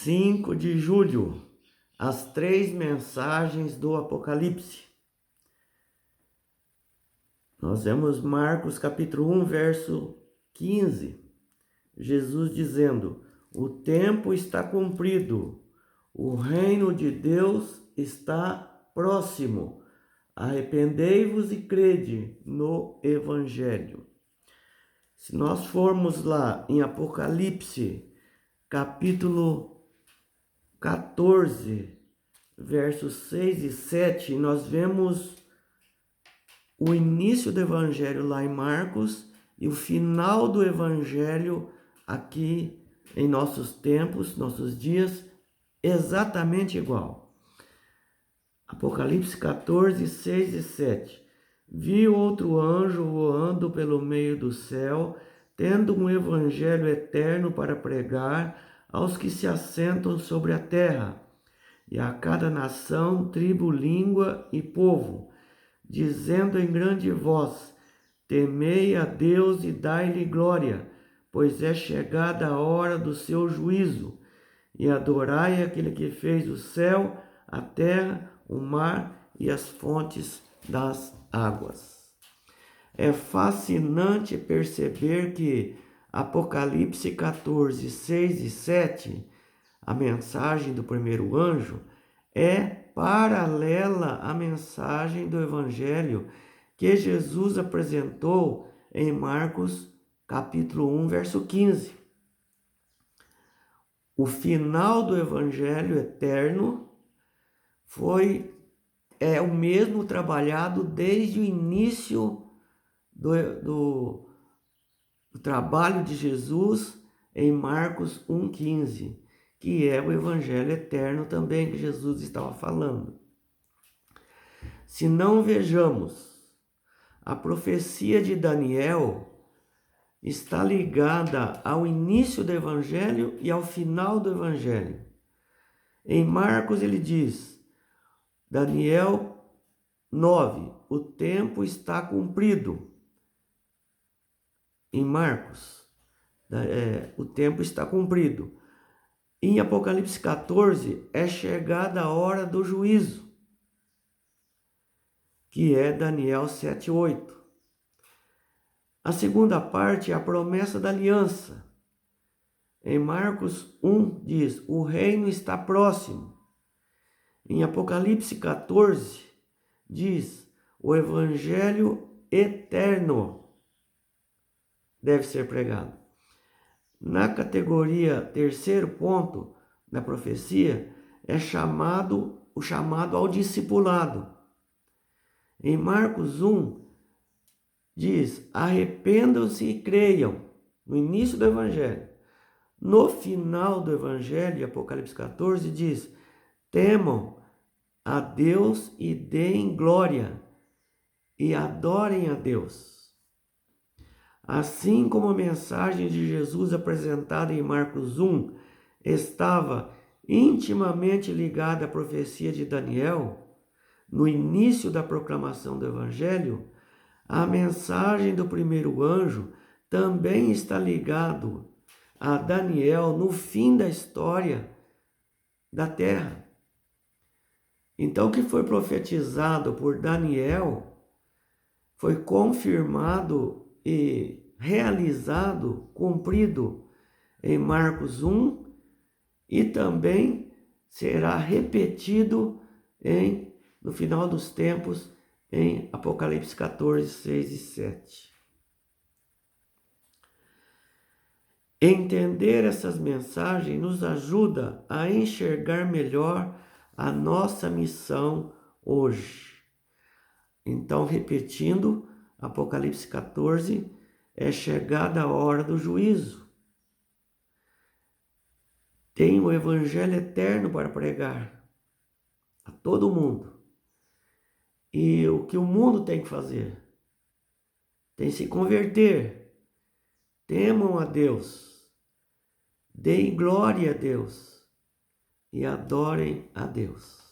5 de julho, as 3 mensagens do Apocalipse. Nós vemos Marcos capítulo 1, verso 15. Jesus dizendo: o tempo está cumprido, o reino de Deus está próximo. Arrependei-vos e crede no Evangelho. Se nós formos lá em Apocalipse capítulo 14, versos 6 e 7, nós vemos o início do Evangelho lá em Marcos e o final do Evangelho aqui em nossos tempos, nossos dias, exatamente igual. Apocalipse 14, 6 e 7. Vi outro anjo voando pelo meio do céu, tendo um evangelho eterno para pregar aos que se assentam sobre a terra, e a cada nação, tribo, língua e povo, dizendo em grande voz: temei a Deus e dai-lhe glória, pois é chegada a hora do seu juízo, e adorai aquele que fez o céu, a terra, o mar e as fontes das águas. É fascinante perceber que Apocalipse 14, 6 e 7, a mensagem do primeiro anjo, é paralela à mensagem do Evangelho que Jesus apresentou em Marcos capítulo 1, verso 15. O final do Evangelho eterno é o mesmo trabalhado desde o início do trabalho de Jesus em Marcos 1,15, que é o Evangelho eterno também que Jesus estava falando. Se não vejamos, a profecia de Daniel está ligada ao início do Evangelho e ao final do Evangelho. Em Marcos ele diz, Daniel 9, o tempo está cumprido. Em Marcos, o tempo está cumprido. Em Apocalipse 14, é chegada a hora do juízo, que é Daniel 7, 8. A segunda parte é a promessa da aliança. Em Marcos 1 diz, o reino está próximo. Em Apocalipse 14 diz, o evangelho eterno deve ser pregado. Na categoria terceiro ponto da profecia é o chamado ao discipulado. Em Marcos 1 diz, arrependam-se e creiam, no início do evangelho. No final do evangelho, Apocalipse 14 diz, temam a Deus e deem glória e adorem a Deus. Assim como a mensagem de Jesus apresentada em Marcos 1 estava intimamente ligada à profecia de Daniel, no início da proclamação do Evangelho, a mensagem do primeiro anjo também está ligado a Daniel no fim da história da terra. Então, o que foi profetizado por Daniel foi confirmado e realizado, cumprido em Marcos 1 e também será repetido no final dos tempos em Apocalipse 14, 6 e 7. Entender essas mensagens nos ajuda a enxergar melhor a nossa missão hoje. Então, repetindo, Apocalipse 14, é chegada a hora do juízo. Tem o evangelho eterno para pregar a todo mundo. E o que o mundo tem que fazer? Tem que se converter. Temam a Deus. Deem glória a Deus. E adorem a Deus.